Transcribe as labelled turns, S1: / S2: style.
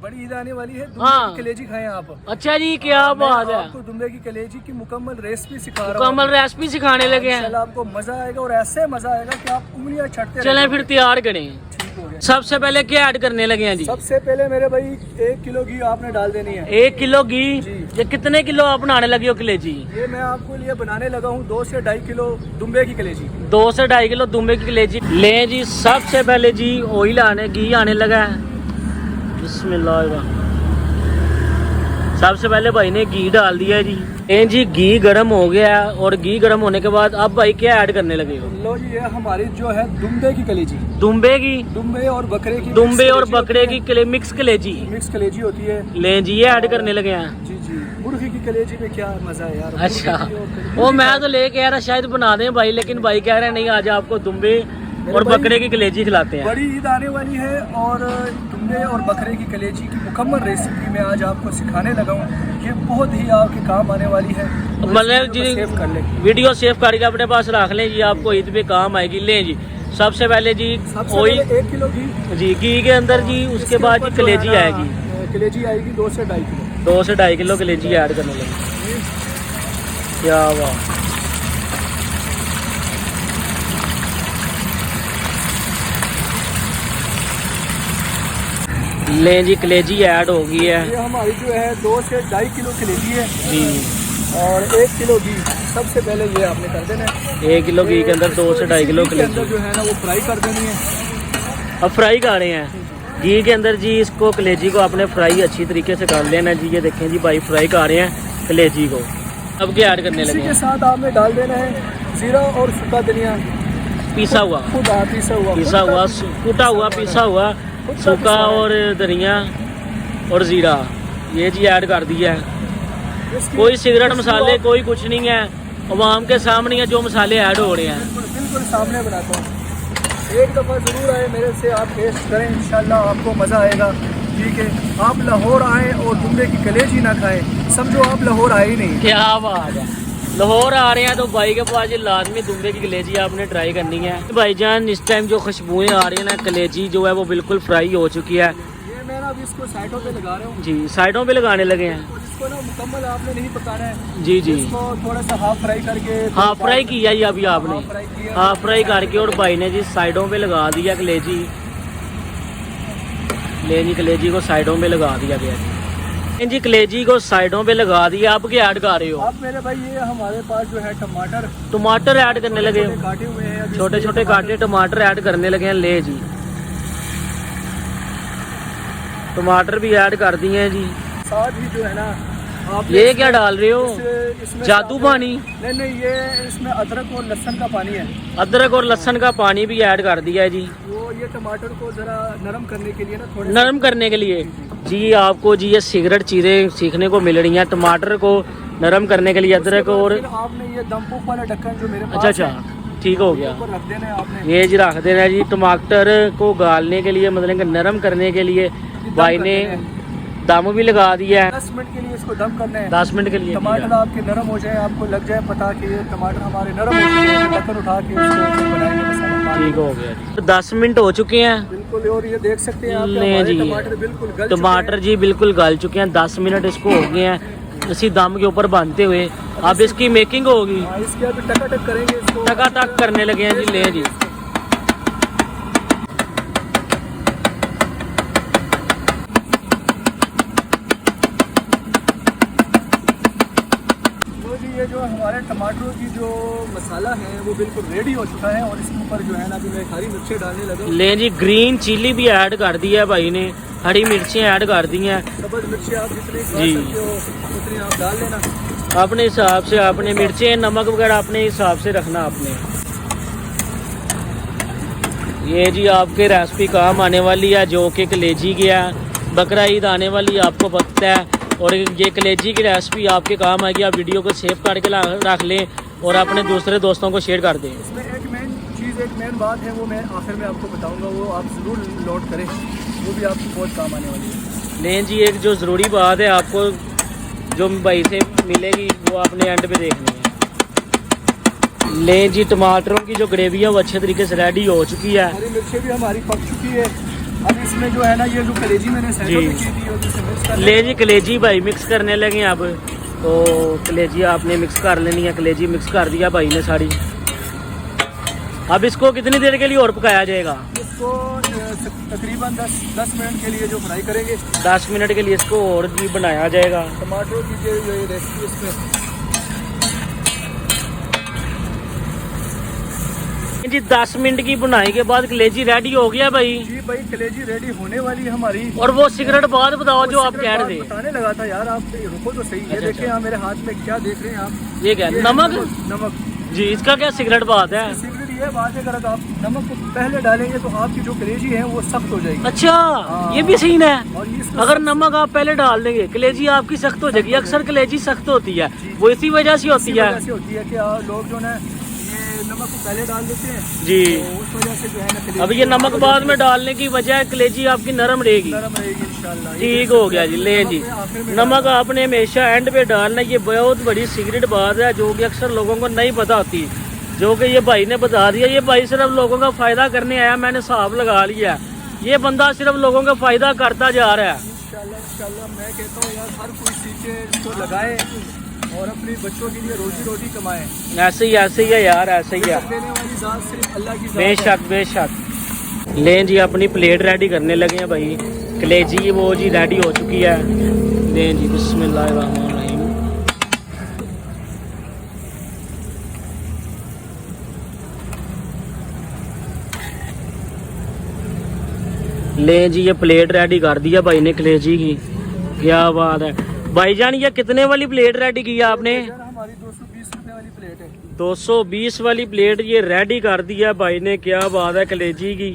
S1: बड़ी ईद आने वाली है,
S2: हाँ।
S1: दुम्बे की कलेजी खाएं आप।
S2: अच्छा जी, क्या बात है,
S1: आपको दुम्बे की कलेजी की मुकम्मल रेसिपी सिखा रहा हूँ।
S2: मुकम्मल रेसिपी सिखाने लगे हैं।
S1: इंशाल्लाह आपको मजा आएगा और ऐसे मजा आएगा कि आप उंगलियां छटते रह
S2: चलें
S1: जाओगे।
S2: फिर तैयार करें।
S1: ठीक हो गया।
S2: सबसे पहले क्या ऐड करने लगे हैं जी?
S1: सबसे पहले मेरे भाई 1 किलो घी आपने डाल देनी है।
S2: 1 किलो घी।
S1: जी।
S2: ये कितने किलो आप बनाने लगे हो कलेजी?
S1: ये मैं आपको लिए बनाने लगा हूँ 2 से 2.5 किलो दुम्बे की कलेजी।
S2: 2 से 2.5 किलो दुम्बे की कलेजी लें जी। सबसे पहले जी ऑयल आने, घी आने लगा है। बिस्मिल्लाह। सबसे पहले भाई ने घी डाल दिया है जी। जी घी गर्म हो गया है, और घी गर्म होने के बाद अब भाई क्या ऐड करने लगे हो?
S1: लो जी, ये हमारी जो है दुम्बे की कलेजी।
S2: दुम्बे की?
S1: दुम्बे और बकरे की।
S2: दुम्बे और बकरे की मिक्स कलेजी।
S1: मिक्स कलेजी होती है।
S2: लें जी, ये ऐड करने लगे हैं।
S1: जी जी। मुर्गी की कलेजी में क्या मजा है यार।
S2: अच्छा, वो मैं तो ले कह रहा शायद बना दें भाई, लेकिन भाई कह रहे हैं नहीं, आज आपको दुम्बे और बकरे की कलेजी खिलाते हैं।
S1: बड़ी ईद आने वाली है और दुम्बे और बकरे की कलेजी की मुकम्मल रेसिपी मैं आज आपको सिखाने लगा हूँ। ये बहुत ही आपके काम आने वाली है।
S2: मतलब जी
S1: सेव कर लें,
S2: वीडियो सेव करके अपने पास रख लें जी, आपको ईद पे काम आएगी। लें जी, सबसे पहले जी ऑयल
S1: 1 किलो घी
S2: जी, घी के अंदर जी, उसके बाद जी कलेजी आएगी।
S1: कलेजी आएगी 2 से 2.5 किलो।
S2: 2 से 2.5 किलो कलेजी ऐड करने लगे। क्या बात। लें जी, कलेजी ऐड हो गई है।
S1: ये हमारी जो है 2 से 2.5 किलो कलेजी है
S2: जी,
S1: और 1 किलो घी। सबसे पहले ये आपने कर देना है।
S2: 1 किलो घी के अंदर 2 से 2.5 किलो
S1: घी के अंदर
S2: कलेजी
S1: जो है ना वो फ्राई कर देनी है।
S2: अब फ्राई कर रहे हैं घी के अंदर जी। इसको कलेजी को आपने फ्राई अच्छी तरीके से कर लेना जी। ये देखें जी भाई फ्राई कर रहे हैं कलेजी को। अब क्या ऐड करने
S1: इसी
S2: लगे
S1: के
S2: हैं?
S1: साथ आपने डाल देना है जीरा और सूखा धनिया
S2: पिसा हुआ,
S1: पिसा हुआ
S2: कूटा हुआ, पिसा हुआ सूखा और धनिया और जीरा, ये जी ऐड कर दिया है। कोई सिगरेट मसाले कोई कुछ नहीं है, अवाम के सामने है जो मसाले ऐड हो रहे हैं।
S1: बिल्कुल सामने बनाता हूँ। एक दफ़ा ज़रूर आए मेरे से, आप टेस्ट करें, इंशाल्लाह आपको मज़ा आएगा। ठीक है, आप लाहौर आए और दुम्बे की कलेजी ना खाएं, समझो आप लाहौर आए ही नहीं।
S2: क्या बात है, लाहौर आ रहे हैं तो भाई के पास ये लाजमी दुम्बे की कलेजी आपने ट्राई करनी है। भाईजान इस टाइम जो खुशबुएं आ रही हैं ना, कलेजी जो है वो बिल्कुल फ्राई हो चुकी है।
S1: ये मैं ना अभी इसको साइडों पे लगा रहा हूँ।
S2: जी, साइडों पे लगाने लगे हैं।
S1: इसको ना मुकम्मल आपने नहीं पकाना है।
S2: जी जी,
S1: इसको थोड़ा सा हाफ फ्राई करके,
S2: हाँ फ्राई किया ही अभी आपने, हाँ फ्राई करके, और भाई ने जी साइडों पे लगा दिया कलेजी। ले जी, कलेजी को साइडों पे लगा दिया गया जी। कलेजी को साइडों पे लगा दिया। अब क्या ऐड कर रहे हो?
S1: अब मेरे भाई ये हमारे पास जो है
S2: टमाटर ऐड करने लगे,
S1: काटे हुए हैं,
S2: छोटे छोटे काटे टमाटर ऐड करने लगे हैं। ले जी, टमाटर भी ऐड कर दिए हैं जी।
S1: साथ ही जो है ना आप
S2: ये क्या डाल रहे हो?
S1: इसमें
S2: जादू पानी?
S1: नहीं, ये इसमें अदरक और लहसुन का पानी है।
S2: अदरक और लहसुन का पानी भी ऐड कर दिया है जी।
S1: वो ये टमाटर को जरा नरम करने के लिए ना, थोड़ा
S2: नरम करने के लिए जी। आपको जी ये सिगरेट चीज़ें सीखने को मिल रही हैं। टमाटर को नरम करने के लिए अदरक, और
S1: आपने ये दम प्रूफ वाला ढक्कन जो मेरे पास
S2: अच्छा, ठीक हो गया,
S1: ऊपर रख देना है आपने।
S2: ये जी रख देना है जी। टमाटर को गालने के लिए, मतलब कि नरम करने के लिए भाई ने दम भी लगा दिया है।
S1: 10 मिनट के लिए इसको दम करना है।
S2: 10 मिनट के लिए।
S1: टमाटर आपके नरम हो जाए, आपको लग जाए पता कि ये टमाटर हमारे नरम हो चुके हैं, ढक्कन उठा के इसको बनाएंगे मसाला।
S2: ठीक हो गया जी। तो 10 मिनट हो चुके हैं
S1: बिल्कुल, और ये देख सकते हैं आप
S2: नहीं जी,
S1: टमाटर बिल्कुल गल
S2: टमाटर जी बिल्कुल गल चुके हैं। 10 मिनट इसको हो गए हैं इसी दम के ऊपर बांधते हुए। अब इसकी मेकिंग होगी,
S1: इसके अभी टकाटक करेंगे इसको,
S2: टकाटक करने लगे हैं जी। ले जी,
S1: ये जो हमारे टमाटरों की जो मसाला है वो बिल्कुल रेडी हो चुका है, और इसके ऊपर जो है ना अभी मैं हरी मिर्चें डालने लगा।
S2: ले जी, ग्रीन चिली भी ऐड कर दी है भाई ने, हरी मिर्चें ऐड कर दी हैं।
S1: सब्ज मिर्चें आप जितनी खा
S2: जी,
S1: सकते हो उतनी आप डाल लेना
S2: अपने हिसाब से। आपने मिर्चें नमक वगैरह अपने हिसाब से रखना आपने। ये जी आपके रेसिपी काम आने वाली है, जो कि कलेजी की है। बकरा ईद आने वाली आपको पता है, और ये कलेजी की रेसिपी आपके काम आएगी। आप वीडियो को सेव करके रख लें और अपने दूसरे दोस्तों को शेयर कर दें।
S1: इसमें एक मेन बात है, वो मैं आखिर में आपको बताऊंगा, वो आप ज़रूर नोट करें, वो भी आपको बहुत काम आने वाली है।
S2: लें जी, एक जो ज़रूरी बात है आपको जो भाई से मिलेगी वो आपने एंड पे देखनी है। लें जी, टमाटरों की जो ग्रेवी है वो अच्छे तरीके से रेडी हो चुकी है।
S1: हरी मिर्चें भी हमारी पक चुकी है, अब इसमें जो है ना ये जो कलेजी मैंने
S2: जी।
S1: सैंडविच की थी और इसे मिक्स कर
S2: ले जी कलेजी भाई मिक्स करने लगे अब। तो कलेजी आपने मिक्स कर लेनी है, कलेजी मिक्स कर दिया भाई ने सारी। अब इसको कितनी देर के लिए और पकाया जाएगा?
S1: इसको तकरीबन 10 मिनट के लिए जो फ्राई करेंगे।
S2: 10 मिनट के लिए इसको और जी बनाया जाएगा।
S1: टमाटर की जो ये रेसिपी इसमें
S2: जी 10 मिनट की बुनाई के बाद कलेजी रेडी हो गया भाई।
S1: जी भाई कलेजी रेडी होने वाली है हमारी।
S2: और वो सिगरेट बात बताओ जो आप कह रहे थे।
S1: बताने लगा था यार, आप रुको तो सही। ये
S2: अच्छा,
S1: देखिए यहाँ मेरे हाथ में क्या देख रहे हैं आप?
S2: ये क्या
S1: ये
S2: नमक?
S1: नमक
S2: जी इसका क्या सिगरेट बात है?
S1: सिगरेट ये बात है, अगर आप नमक को पहले डालेंगे तो आपकी जो कलेजी है वो सख्त हो जाएगी।
S2: अच्छा ये भी सीन है।
S1: और ये इसको
S2: अगर नमक आप पहले डाल देंगे कलेजी आपकी सख्त हो जाएगी। अक्सर कलेजी सख्त होती है, वो इसी वजह से होती
S1: इसी
S2: है।
S1: वजह से होती है कि लोग जो ना ये नमक को पहले डाल देते हैं,
S2: जी
S1: तो उस वजह से जो है ना कलेजी
S2: अब ये नमक बाद में डालने की वजह कलेजी आपकी नरम रहेगी।
S1: नरम रहेगी इंशाल्लाह।
S2: ठीक हो गया जी। ले जी नमक आपने हमेशा एंड पे डालना। ये बहुत बड़ी सीक्रेट बात है जो कि अक्सर लोगों को नहीं पता होती, जो कि ये भाई ने बता दिया। ये भाई सिर्फ लोगों का फायदा करने आया, मैंने हिसाब लगा लिया। ये बंदा सिर्फ लोगों का फायदा करता जा रहा है।
S1: इंशाल्लाह मैं कहता हूँ यार हर कोई सीखे, इसको लगाए और अपने बच्चों के लिए रोजी रोटी कमाए।
S2: ऐसे ही है यार, ऐसे ही है।
S1: देने वाली जात सिर्फ अल्लाह की जात है।
S2: बेशक बेशक। लें जी अपनी प्लेट रेडी करने लगे हैं भाई। कलेजी वो जी रेडी हो चुकी है। लें जी बिस्मिल्लाहिर्रहमानिर्रहीम। ले जी ये प्लेट रेडी कर दिया भाई ने कलेजी की। क्या बात है भाईजान। ये कितने वाली प्लेट रेडी की है आपने?
S1: यार हमारी 220 रुपए वाली प्लेट है।
S2: 220 वाली प्लेट ये रेडी कर दिया भाई ने। क्या बात है कलेजी की।